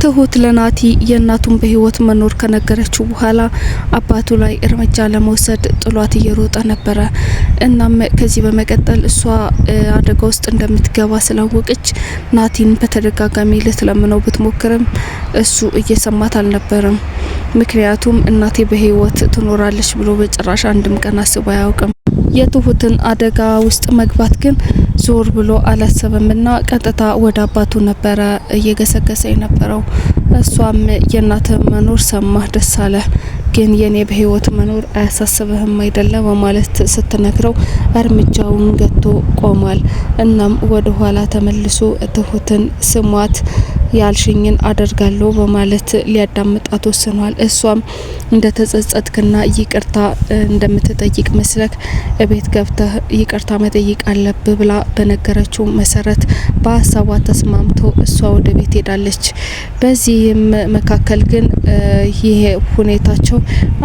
ትሁት ለናቲ የእናቱን በህይወት መኖር ከነገረችው በኋላ አባቱ ላይ እርምጃ ለመውሰድ ጥሏት እየሮጠ ነበረ። እናም ከዚህ በመቀጠል እሷ አደጋ ውስጥ እንደምትገባ ስላወቀች ናቲን በተደጋጋሚ ልትለምነው ብትሞክርም እሱ እየሰማት አልነበረም። ምክንያቱም እናቴ በህይወት ትኖራለች ብሎ በጭራሽ አንድም ቀን አስቦ አያውቅም። የትሁትን አደጋ ውስጥ መግባት ግን ዞር ብሎ አላሰበምና ቀጥታ ወደ አባቱ ነበረ እየገሰገሰ የነበረው። እሷም የእናተ መኖር ሰማህ ደስ አለ፣ ግን የኔ በህይወት መኖር አያሳስብህም አይደለ በማለት ስትነግረው እርምጃውን ገቶ ቆሟል። እናም ወደ ኋላ ተመልሶ ትሁትን ስሟት ያልሽኝን አደርጋለሁ በማለት ሊያዳምጣት ወስኗል። እሷም እንደተጸጸትክና ይቅርታ እንደምትጠይቅ መስለክ እቤት ገብተህ ይቅርታ መጠየቅ አለብህ ብላ በነገረችው መሰረት በሀሳቧ ተስማምቶ እሷ ወደ ቤት ሄዳለች። በዚህም መካከል ግን ይሄ ሁኔታቸው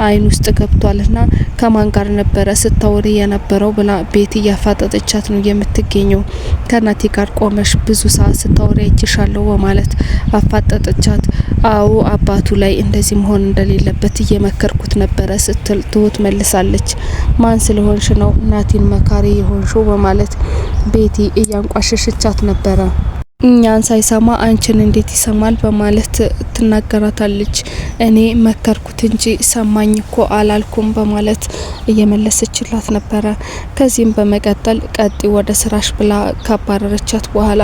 አይን ውስጥ ገብቷልና ከማን ጋር ነበረ ስታወሪ የነበረው ብላ ቤት እያፋጠጠቻት ነው የምትገኘው። ከናቲ ጋር ቆመሽ ብዙ ሰዓት ስታወሪ አይችሻለሁ በማለት አፋጠጠቻት። አዎ አባቱ ላይ እንደዚህ መሆን እንደሌለበት እየመከርኩት ነበረ ስትል ትሁት መልሳለች። ማን ስለሆንሽ ነው ናቲን መካሪ የሆንሽው በማለት ቤቲ እያንቋሸሸቻት ነበረ። እኛን ሳይሰማ አንቺን እንዴት ይሰማል በማለት ትናገራታለች። እኔ መከርኩት እንጂ ሰማኝ እኮ አላልኩም በማለት እየመለሰችላት ነበረ። ከዚህም በመቀጠል ቀጥ ወደ ስራሽ ብላ ካባረረቻት በኋላ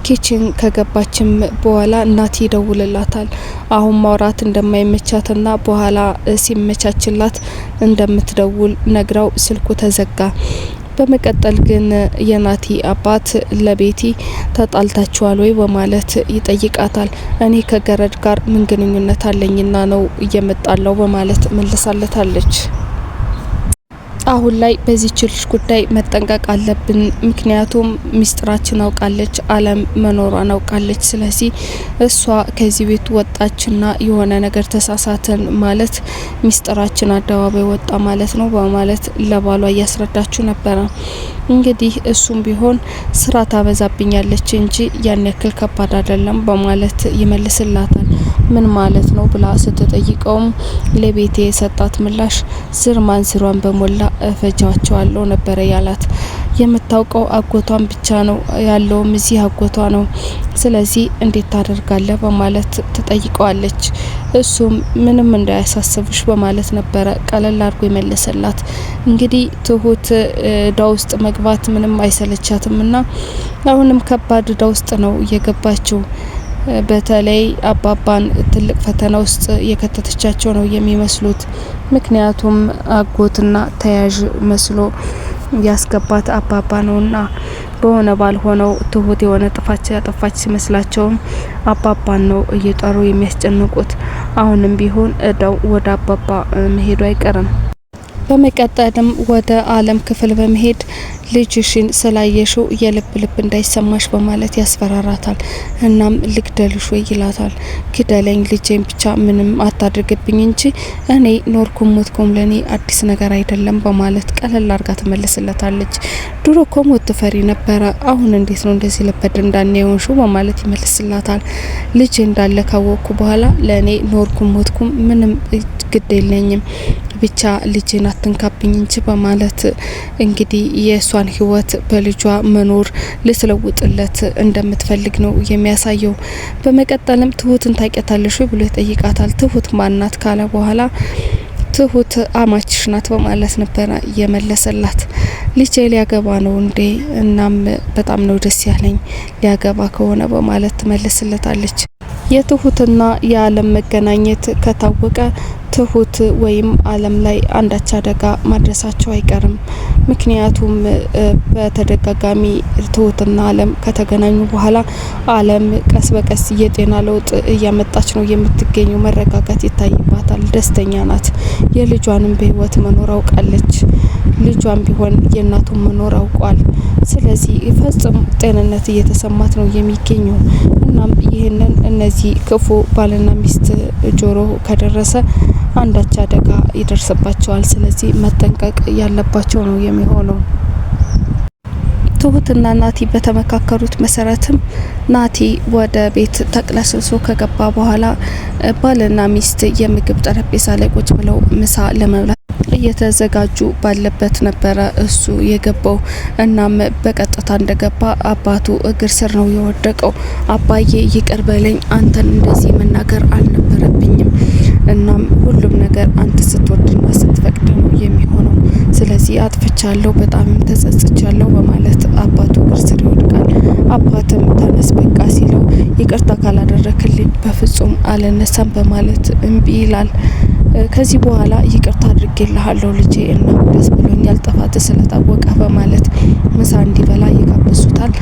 ኪችን ከገባችም በኋላ ናቲ ይደውልላታል። አሁን ማውራት እንደማይመቻትና በኋላ ሲመቻችላት እንደምትደውል ነግራው ስልኩ ተዘጋ። በመቀጠል ግን የናቲ አባት ለቤቲ ተጣልታችኋል ወይ በማለት ይጠይቃታል። እኔ ከገረድ ጋር ምን ግንኙነት አለኝና ነው እየመጣለው በማለት መልሳለታለች። አሁን ላይ በዚህ ልጅ ጉዳይ መጠንቀቅ አለብን፣ ምክንያቱም ሚስጥራችን አውቃለች፣ አለም መኖሯን አውቃለች። ስለዚህ እሷ ከዚህ ቤት ወጣችና የሆነ ነገር ተሳሳተን ማለት ሚስጥራችን አደባባይ ወጣ ማለት ነው በማለት ለባሏ እያስረዳችሁ ነበረ። እንግዲህ እሱም ቢሆን ስራ ታበዛብኛለች እንጂ ያን ያክል ከባድ አይደለም በማለት ይመልስላታል። ምን ማለት ነው ብላ ስትጠይቀውም ለቤቴ የሰጣት ምላሽ ዝር ማንዝሯን በሞላ እፈጃቸዋለሁ ነበረ ያላት። የምታውቀው አጎቷን ብቻ ነው ያለውም እዚህ አጎቷ ነው፣ ስለዚህ እንዴት ታደርጋለህ በማለት ትጠይቀዋለች። እሱም ምንም እንዳያሳስብሽ በማለት ነበረ ቀለል አድርጎ የመለሰላት። እንግዲህ ትሁት እዳ ውስጥ መግባት ምንም አይሰለቻትምና አሁንም ከባድ እዳ ውስጥ ነው እየገባችው። በተለይ አባባን ትልቅ ፈተና ውስጥ የከተተቻቸው ነው የሚመስሉት። ምክንያቱም አጎትና ተያዥ መስሎ ያስገባት አባባ ነውና በሆነ ባልሆነው ትሁት የሆነ ጥፋት ያጠፋች ሲመስላቸውም አባባን ነው እየጠሩ የሚያስጨንቁት። አሁንም ቢሆን እዳው ወደ አባባ መሄዱ አይቀርም። በመቀጠልም ወደ አለም ክፍል በመሄድ ልጅሽን ስላየሽው የልብ ልብ እንዳይሰማሽ በማለት ያስፈራራታል። እናም ልግደልሽ ወይ ይላታል። ግደለኝ ልጄን ብቻ ምንም አታድርግብኝ እንጂ እኔ ኖርኩም ሞትኩም ለኔ አዲስ ነገር አይደለም በማለት ቀለል አርጋ ትመልስለታለች። ድሮ እኮ ሞት ትፈሪ ነበረ፣ አሁን እንዴት ነው እንደዚህ ልበድ እንዳንየውሹ በማለት ይመልስላታል። ልጄ እንዳለ ካወቅኩ በኋላ ለኔ ኖርኩም ሞትኩም ምንም ግድ የለኝም ብቻ ልጄን አትንካብኝ እንጂ በማለት እንግዲህ የሷን ህይወት በልጇ መኖር ልትለውጥለት እንደምትፈልግ ነው የሚያሳየው። በመቀጠልም ትሁትን ታውቂያታለሽ ብሎ ይጠይቃታል። ትሁት ማናት ካለ በኋላ ትሁት አማችሽ ናት በማለት ነበረ የመለሰላት። ልጄ ሊያገባ ነው እንዴ? እናም በጣም ነው ደስ ያለኝ ሊያገባ ከሆነ በማለት ትመልስለታለች። የትሁትና የአለም መገናኘት ከታወቀ ትሁት ወይም አለም ላይ አንዳች አደጋ ማድረሳቸው አይቀርም። ምክንያቱም በተደጋጋሚ ትሁትና አለም ከተገናኙ በኋላ አለም ቀስ በቀስ የጤና ለውጥ እያመጣች ነው የምትገኘው። መረጋጋት ይታይባታል፣ ደስተኛ ናት። የልጇንም በህይወት መኖር አውቃለች። ልጇም ቢሆን የእናቱን መኖር አውቋል። ስለዚህ ፈጽሞ ጤንነት እየተሰማት ነው የሚገኘው። እናም ይህንን እነዚህ ክፉ ባልና ሚስት ጆሮ ከደረሰ አንዳች አደጋ ይደርስባቸዋል። ስለዚህ መጠንቀቅ ያለባቸው ነው የሚሆነው። ትሁትና ናቲ በተመካከሩት መሰረትም ናቲ ወደ ቤት ተቅለስልሶ ከገባ በኋላ ባልና ሚስት የምግብ ጠረጴዛ ላይ ቁጭ ብለው ምሳ ለመብላት እየተዘጋጁ ባለበት ነበረ እሱ የገባው። እናም በቀጥታ እንደገባ አባቱ እግር ስር ነው የወደቀው። አባዬ ይቅር በለኝ፣ አንተን እንደዚህ መናገር አልነበረብኝም። እናም ሁሉም ነገር አንተ ስትወድና ስትፈቅድ ነው የሚሆነው። ስለዚህ አጥፍቻለሁ፣ በጣምም ተጸጽቻለሁ በማለት አባቱ እግር ስር ይወድቃል። አባትም ተነስ በቃ ሲለው ይቅርታ ካላደረክልኝ በፍጹም አልነሳም በማለት እምቢ ይላል። ከዚህ በኋላ ይቅርታ አድርጌልሃለሁ ልጄ እና ደስ ብሎኛል ጥፋት ስለታወቀ በማለት ምሳ እንዲበላ ይጋብዙታል።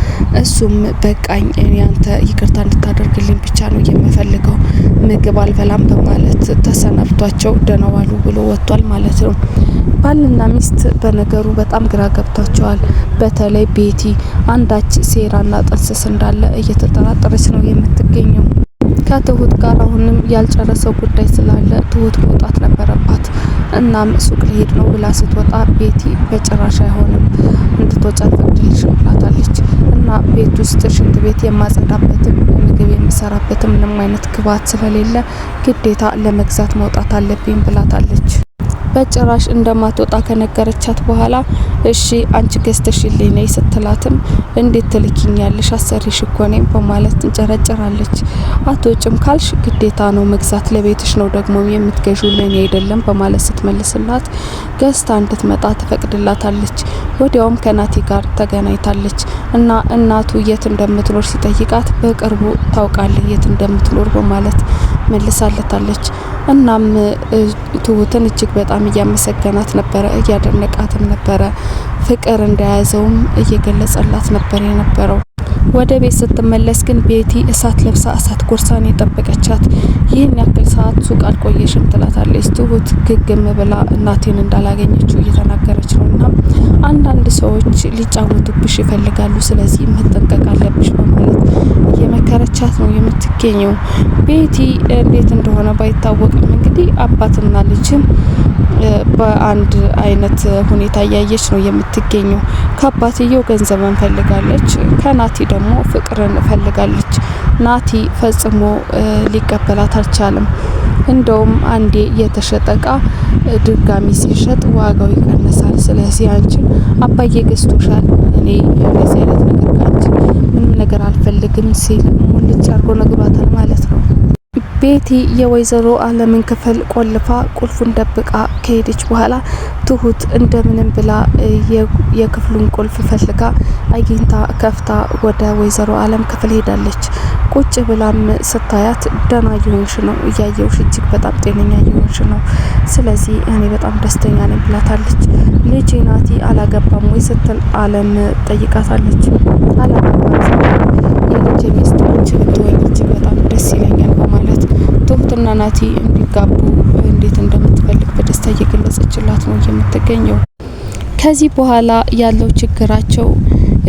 እሱም በቃኝ፣ እኔ አንተ ይቅርታ እንድታደርግልኝ ብቻ ነው የምፈልገው፣ ምግብ አልበላም በማለት ተሰናብቷቸው ደህና ዋሉ ብሎ ወጥቷል ማለት ነው። ባልና ሚስት በነገሩ በጣም ግራ ገብቷቸዋል። በተለይ ቤቲ አንዳች ሴራና ጥንስስ እንዳለ እየተጠራጠረች ነው የምትገኘው። ከትሁት ጋር አሁንም ያልጨረሰው ጉዳይ ስላለ ትሁት መውጣት ነበረባት። እናም ሱቅ ሊሄድ ነው ብላ ስትወጣ ቤቲ በጭራሽ አይሆንም እንድትወጪ አልፈቅድልሽም ብላታለች። እና ቤት ውስጥ ሽንት ቤት የማጸዳበትም ምግብ የምሰራበትም ምንም አይነት ግብዓት ስለሌለ ግዴታ ለመግዛት መውጣት አለብኝ ብላታለች። በጭራሽ እንደማትወጣ ከነገረቻት በኋላ እሺ አንቺ ገዝተሽልኝ ነይ ስትላትም እንዴት ትልኪኛለሽ አሰሪሽ እኮ ነኝ በማለት ትንጨረጨራለች። አትወጭም ካልሽ ግዴታ ነው መግዛት፣ ለቤትሽ ነው ደግሞ የምትገዢው ለኔ አይደለም በማለት ስትመልስላት ገዝታ እንድትመጣ ትፈቅድላታለች። ወዲያውም ከናቲ ጋር ተገናኝታለች እና እናቱ የት እንደምትኖር ሲጠይቃት በቅርቡ ታውቃለህ የት እንደምትኖር በማለት መልሳለታለች። እናም ትሁትን እጅግ በጣም እያመሰገናት ነበረ፣ እያደነቃትም ነበረ። ፍቅር እንደያዘውም እየገለጸላት ነበር የነበረው። ወደ ቤት ስትመለስ ግን ቤቲ እሳት ለብሳ እሳት ጎርሳን የጠበቀቻት። ይህን ያክል ሰዓት ሱቅ አልቆየሽም ትላታለች። ትሁት ግግም ብላ እናቴን እንዳላገኘችው እየተናገረች ነው። እና አንዳንድ ሰዎች ሊጫወቱብሽ ይፈልጋሉ፣ ስለዚህ መጠንቀቅ አለብሽ በማለት እየመከረቻት ነው የምትገኘው። ቤቲ እንዴት እንደሆነ ባይታወቅም እንግዲህ አባትና ልጅም በአንድ አይነት ሁኔታ እያየች ነው የምትገኘው። ከአባትየው ገንዘብን ፈልጋለች፣ ከናቲ ደግሞ ፍቅርን ፈልጋለች። ናቲ ፈጽሞ ሊቀበላት አልቻለም። እንደውም አንዴ የተሸጠ እቃ ድጋሚ ሲሸጥ ዋጋው ይቀንሳል። ስለዚህ አንቺ አባዬ ገዝቶሻል፣ እኔ እንደዚህ አይነት ነገር ካንቺ ምንም ነገር አልፈልግም ሲል ሙልጭ አርጎ ነግሯታል ማለት ነው። ቤቲ የወይዘሮ አለምን ክፍል ቆልፋ ቁልፉን ደብቃ ከሄደች በኋላ ትሁት እንደምንም ብላ የክፍሉን ቁልፍ ፈልጋ አግኝታ ከፍታ ወደ ወይዘሮ አለም ክፍል ሄዳለች። ቁጭ ብላም ስታያት ደህና እየሆንሽ ነው፣ እያየውሽ እጅግ በጣም ጤነኛ እየሆንሽ ነው፣ ስለዚህ እኔ በጣም ደስተኛ ነኝ ብላታለች። ልጄ ናቲ አላገባም ወይ ስትል አለም ጠይቃታለች። አላገባም፣ የልጄ ሚስት አንቺ ብትወኝ እጅግ በጣም ደስ ይለኛል በማለት ትሁትና ናቲ እንዲጋቡ እንዴት እንደምትፈልግ በደስታ እየገለጸችላት ነው የምትገኘው። ከዚህ በኋላ ያለው ችግራቸው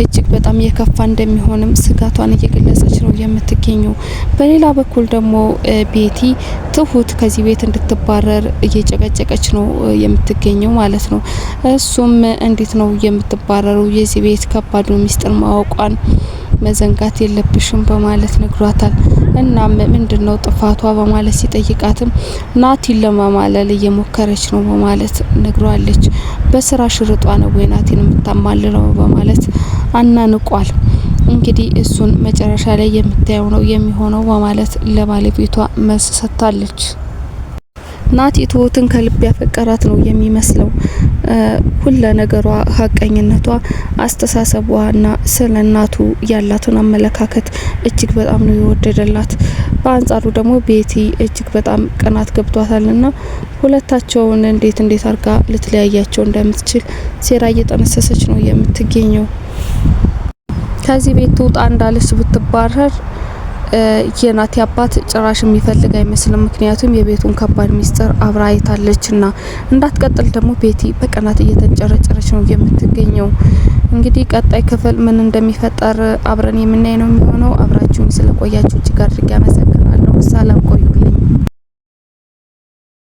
እጅግ በጣም የከፋ እንደሚሆንም ስጋቷን እየገለጸች ነው የምትገኘው። በሌላ በኩል ደግሞ ቤቲ ትሁት ከዚህ ቤት እንድትባረር እየጨቀጨቀች ነው የምትገኘው ማለት ነው። እሱም እንዴት ነው የምትባረረው? የዚህ ቤት ከባዱ ሚስጥር ማወቋን መዘንጋት የለብሽም በማለት ነግሯታል። እናም ምንድነው ጥፋቷ በማለት ሲጠይቃትም ናቲን ለማማለል እየሞከረች ነው በማለት ነግሯለች። በስራ ሽርጧ ነው ወይ ናቲን የምታማልለው በማለት አናንቋል። እንግዲህ እሱን መጨረሻ ላይ የምታየው ነው የሚሆነው በማለት ለባለቤቷ መልስ ሰጥታለች። ናቲ ትሁትን ከልብ ያፈቀራት ነው የሚመስለው። ሁለ ነገሯ፣ ሀቀኝነቷ፣ አስተሳሰቧና ስለ እናቱ ያላትን አመለካከት እጅግ በጣም ነው የወደደላት። በአንጻሩ ደግሞ ቤቲ እጅግ በጣም ቅናት ገብቷታልና ሁለታቸውን እንዴት አርጋ ልትለያያቸው እንደምትችል ሴራ እየጠነሰሰች ነው የምትገኘው። ከዚህ ቤት ትውጣ እንዳለች ብትባረር የናቲ አባት ጭራሽ የሚፈልግ አይመስልም። ምክንያቱም የቤቱን ከባድ ሚስጥር አብራ አይታለችና። እንዳትቀጥል ደግሞ ቤቲ በቀናት እየተንጨረጨረች ነው የምትገኘው። እንግዲህ ቀጣይ ክፍል ምን እንደሚፈጠር አብረን የምናይ ነው የሚሆነው። አብራችሁን ስለቆያችሁ እጅግ አድርጌ አመሰግናለሁ። ሰላም ቆዩልኝ።